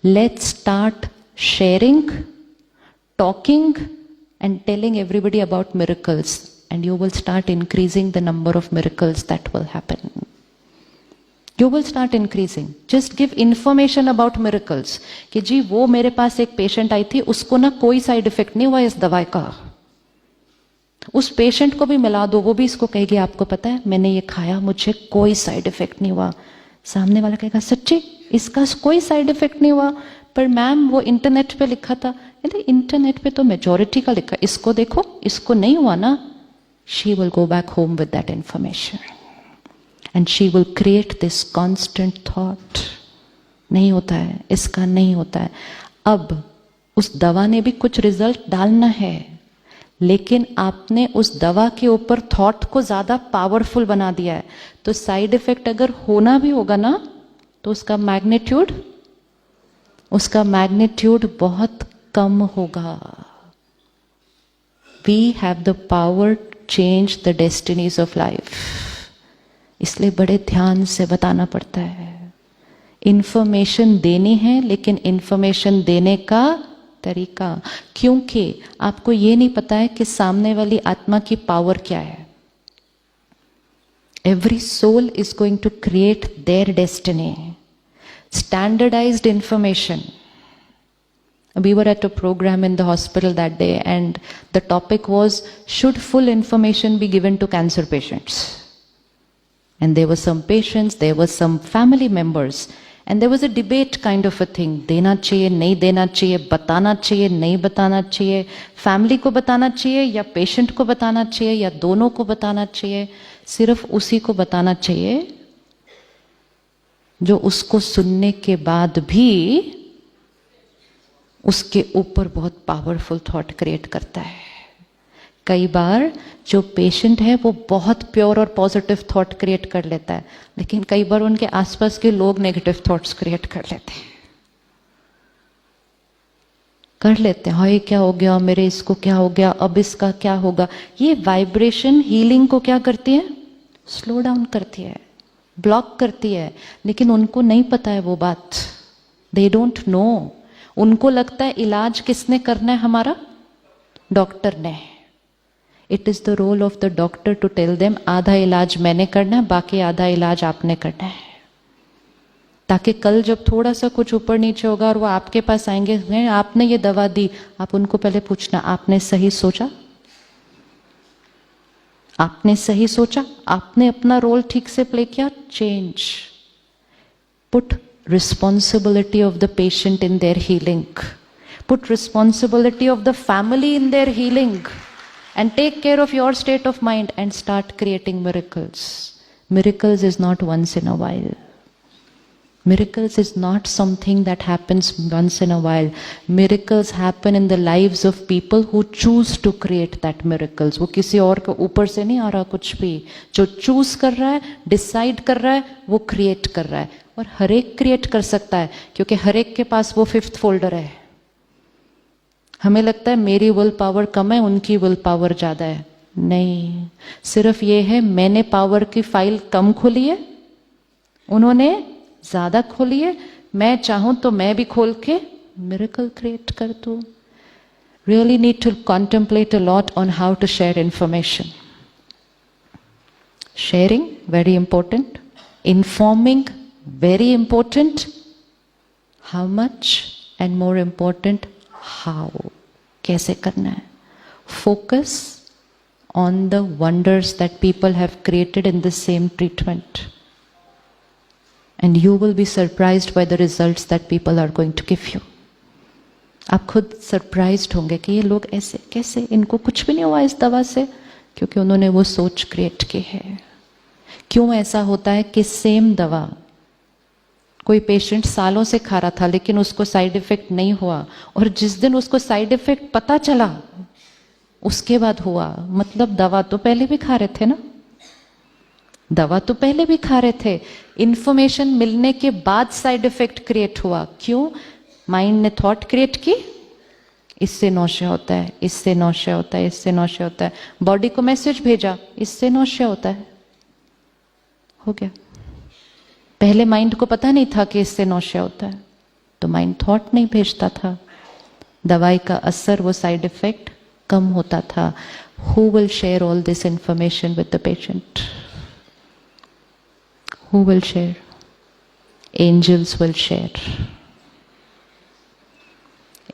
Let's start sharing, talking and telling everybody about miracles, and you will start increasing the number of miracles that will happen. You will start increasing. Just give information about miracles. कि जी वो मेरे पास एक patient आई थी, उसको ना कोई side effect नहीं हुआ इस दवाई का. उस पेशेंट को भी मिला दो, वो भी इसको कहेगी आपको पता है मैंने ये खाया, मुझे कोई साइड इफेक्ट नहीं हुआ. सामने वाला कहेगा सच्ची इसका कोई साइड इफेक्ट नहीं हुआ, पर मैम वो इंटरनेट पे लिखा था. इंटरनेट पे तो मेजॉरिटी का लिखा, इसको देखो इसको नहीं हुआ ना. She will go back home with that information and she will create this constant thought. नहीं होता है, इसका नहीं होता है. अब उस दवा ने भी कुछ रिजल्ट डालना है, लेकिन आपने उस दवा के ऊपर थॉट को ज्यादा पावरफुल बना दिया है, तो साइड इफेक्ट अगर होना भी होगा ना तो उसका मैग्नीट्यूड बहुत कम होगा. We have the power to change the destinies of life. इसलिए बड़े ध्यान से बताना पड़ता है. इंफॉर्मेशन देनी है, लेकिन इंफॉर्मेशन देने का तरीका, क्योंकि आपको ये नहीं पता है कि सामने वाली आत्मा की पावर क्या है. Every soul is going to create their destiny. Standardized information. We were at a program in the hospital that day and the topic was, should full information be given to cancer patients? And there were some patients, there were some family members, and there was a debate kind of a thing. देना चाहिए, नहीं देना चाहिए, बताना चाहिए, नहीं बताना चाहिए, फैमिली को बताना चाहिए या पेशेंट को बताना चाहिए या दोनों को बताना चाहिए. सिर्फ उसी को बताना चाहिए जो उसको सुनने के बाद भी उसके ऊपर बहुत पावरफुल थॉट क्रिएट करता है. कई बार जो पेशेंट है वो बहुत प्योर और पॉजिटिव थॉट क्रिएट कर लेता है, लेकिन कई बार उनके आसपास के लोग नेगेटिव थॉट्स क्रिएट कर लेते हैं. हाय क्या हो गया मेरे, इसको क्या हो गया, अब इसका क्या होगा. ये वाइब्रेशन हीलिंग को क्या करती है, स्लो डाउन करती है, ब्लॉक करती है. लेकिन उनको नहीं पता है वो बात. They don't know. उनको लगता है इलाज किसने करना है, हमारा डॉक्टर ने. It is the role of the doctor to tell them आधा इलाज मैंने करना है, बाकी आधा इलाज आपने करना है. ताकि कल जब थोड़ा सा कुछ ऊपर नीचे होगा और वो आपके पास आएंगे, आपने ये दवा दी, आप उनको पहले पूछना आपने सही सोचा, आपने सही सोचा, आपने अपना रोल ठीक से प्ले किया. Change. Put responsibility of the patient in their healing. Put responsibility of the family in their healing. And take care of your state of mind and start creating miracles. Miracles is not once in a while. Miracles is not something that happens once in a while. Miracles happen in the lives of people who choose to create that miracles. वो किसी और के ऊपर से नहीं आ रहा कुछ भी. जो चूज कर रहा है, डिसाइड कर रहा है, वो क्रिएट कर रहा है. और हर एक क्रिएट कर सकता है, क्योंकि हर एक के पास वो 5th फोल्डर है. हमें लगता है मेरी विल पावर कम है, उनकी विल पावर ज्यादा है. नहीं, सिर्फ ये है मैंने पावर की फाइल कम खोली है, उन्होंने ज्यादा खोली है. मैं चाहूं तो मैं भी खोल के मिरेकल क्रिएट कर दूं. Really need to contemplate a lot on how to share information. Sharing very important. Informing very important. How much, and more important, how. कैसे करना है. Focus on the wonders that people have created in the same treatment, and you will be surprised by the results that people are going to give you. आप खुद surprised होंगे कि ये लोग ऐसे कैसे, इनको कुछ भी नहीं हुआ इस दवा से, क्योंकि उन्होंने वो सोच क्रिएट की है. क्यों ऐसा होता है कि सेम दवा कोई पेशेंट सालों से खा रहा था लेकिन उसको साइड इफेक्ट नहीं हुआ, और जिस दिन उसको साइड इफेक्ट पता चला उसके बाद हुआ. मतलब दवा तो पहले भी खा रहे थे ना, दवा तो पहले भी खा रहे थे. इंफॉर्मेशन मिलने के बाद साइड इफेक्ट क्रिएट हुआ. क्यों? माइंड ने थॉट क्रिएट की, इससे नौशा होता है, इससे नौशा होता है, इससे नौशा होता है. बॉडी को मैसेज भेजा, इससे नौशा होता है, हो गया. पहले माइंड को पता नहीं था कि इससे नौशा होता है. तो माइंड थॉट नहीं भेजता था, दवाई का असर, वो साइड इफेक्ट कम होता था. Who will share all this information with the patient? Who will share? Angels will share.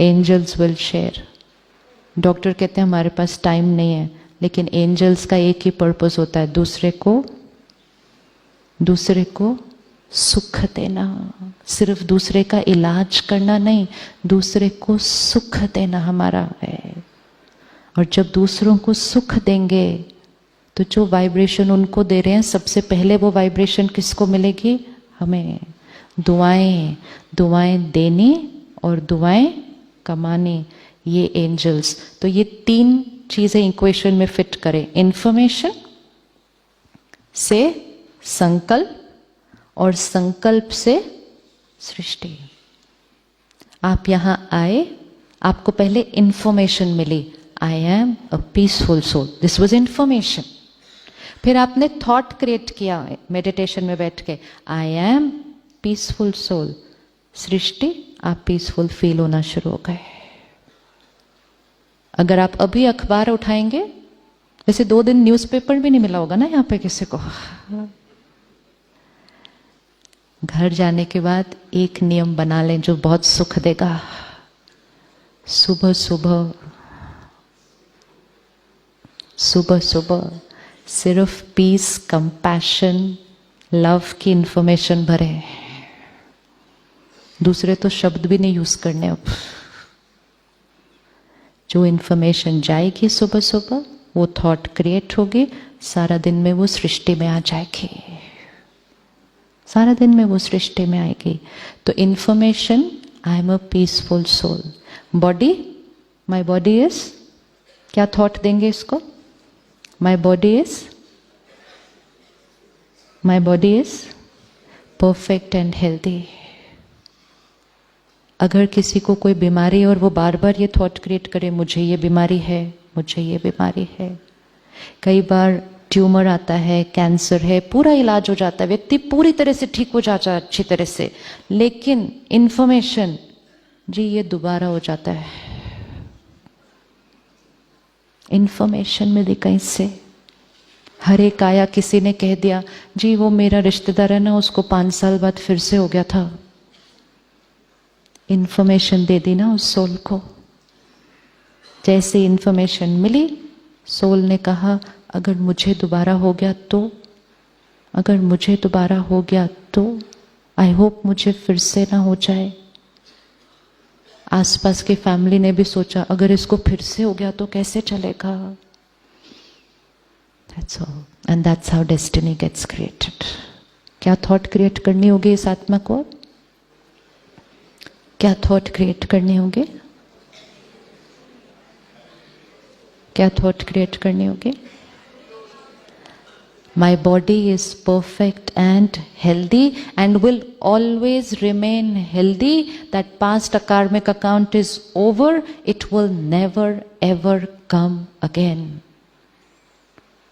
Angels will share. Doctor कहते हैं हमारे पास टाइम नहीं है, लेकिन एंजल्स का एक ही पर्पस होता है, दूसरे को सुख देना. सिर्फ दूसरे का इलाज करना नहीं, दूसरे को सुख देना हमारा है. और जब दूसरों को सुख देंगे तो जो वाइब्रेशन उनको दे रहे हैं, सबसे पहले वो वाइब्रेशन किसको मिलेगी? हमें. दुआएं देनी और दुआएं कमानी, ये एंजल्स. तो ये 3 चीजें इक्वेशन में फिट करें. इंफॉर्मेशन से संकल्प और संकल्प से सृष्टि. आप यहां आए, आपको पहले इंफॉर्मेशन मिली, I am a peaceful soul. This was information. फिर आपने थॉट क्रिएट किया मेडिटेशन में बैठ के, आई एम पीसफुल सोल. सृष्टि, आप पीसफुल फील होना शुरू हो गए. अगर आप अभी अखबार उठाएंगे, वैसे 2 दिन न्यूज़पेपर भी नहीं मिला होगा ना यहाँ पे किसी को. घर जाने के बाद एक नियम बना लें जो बहुत सुख देगा. सुबह सुबह सिर्फ पीस, कंपैशन, लव की इंफॉर्मेशन भरे. दूसरे तो शब्द भी नहीं यूज करने. अब जो इंफॉर्मेशन जाएगी सुबह, वो थॉट क्रिएट होगी, सारा दिन में वो सृष्टि में आ जाएगी. सारा दिन में वो सृष्टि में आएगी. तो information, I am a peaceful soul. Body, my body is, क्या थॉट देंगे इसको? My body is perfect and healthy. अगर किसी को कोई बीमारी और वो बार बार ये थॉट क्रिएट करे, मुझे ये बीमारी है, मुझे ये बीमारी है. कई बार ट्यूमर आता है, कैंसर है, पूरा इलाज हो जाता है, व्यक्ति पूरी तरह से ठीक हो जाता है अच्छी तरह से, लेकिन इंफॉर्मेशन, जी ये दोबारा हो जाता है. इंफॉर्मेशन मिली कहीं से. हरे काया किसी ने कह दिया, जी वो मेरा रिश्तेदार है ना, उसको 5 साल बाद फिर से हो गया था. इंफॉर्मेशन दे दी ना उस सोल को. जैसे इंफॉर्मेशन मिली, सोल ने कहा अगर मुझे दोबारा हो गया तो, आई होप मुझे फिर से ना हो जाए. आसपास की फैमिली ने भी सोचा अगर इसको फिर से हो गया तो कैसे चलेगा. That's all. And that's how destiny gets created. क्या थॉट क्रिएट करनी होगी इस आत्मा को? क्या थॉट क्रिएट करनी होगी? क्या थॉट क्रिएट करनी होगी? My body is perfect and healthy and will always remain healthy. That past karmic account is over. It will never ever come again.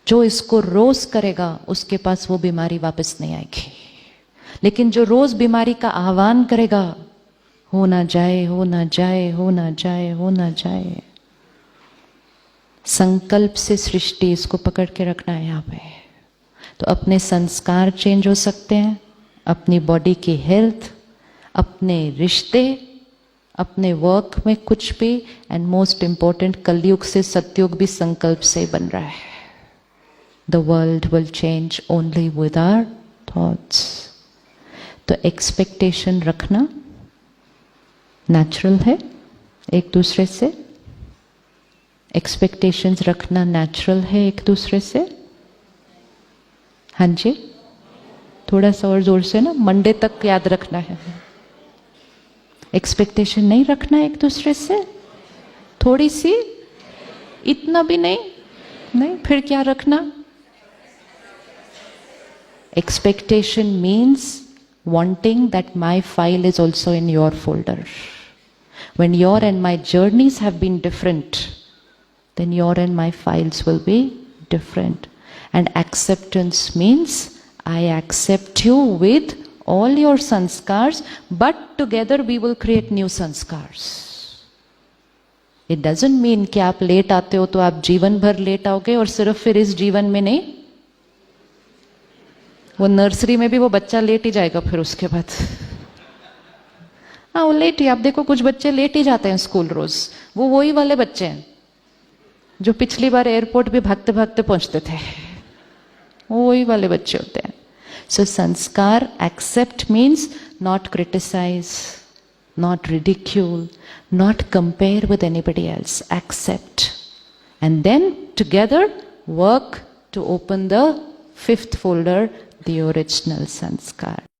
जो इसको रोज करेगा उसके पास वो बीमारी वापस नहीं आएगी. लेकिन जो रोज बीमारी का आह्वान करेगा, हो ना जाए, हो ना जाए, हो ना जाए, हो ना जाए, संकल्प से सृष्टि, इसको पकड़ के रखना है यहाँ पे. तो अपने संस्कार चेंज हो सकते हैं, अपनी बॉडी की हेल्थ, अपने रिश्ते, अपने वर्क में कुछ भी, एंड मोस्ट इंपॉर्टेंट कलयुग से सतयुग भी संकल्प से बन रहा है. The world will change only with our thoughts. तो एक्सपेक्टेशन रखना नेचुरल है एक दूसरे से. एक्सपेक्टेशंस रखना नेचुरल है एक दूसरे से. हाँ जी, थोड़ा सा और जोर से ना, मंडे तक याद रखना है. एक्सपेक्टेशन नहीं रखना एक दूसरे से, थोड़ी सी, इतना भी नहीं, फिर क्या रखना? Expectation means wanting that my file is also in your folder. When your and my journeys have been different, then your and my files will be different. And acceptance means I accept you with all your sanskars, but together we will create new sanskars. It doesn't mean कि आप late आते हो तो आप जीवन भर late आओगे और सिर्फ फिर इस जीवन में नहीं, वो नर्सरी में भी वो बच्चा लेट ही जाएगा फिर उसके बाद। हाँ, वो लेट ही, आप देखो कुछ बच्चे लेट ही जाते हैं स्कूल रोज, वो वही वाले बच्चे हैं जो पिछली बार एयरपोर्ट भी भागते भागते पहुंचते थे, वो वही वाले बच्चे होते हैं। सो संस्कार accept means not criticize, not ridicule, not compare with anybody else, accept. And then together work to open the fifth folder, the original sanskar.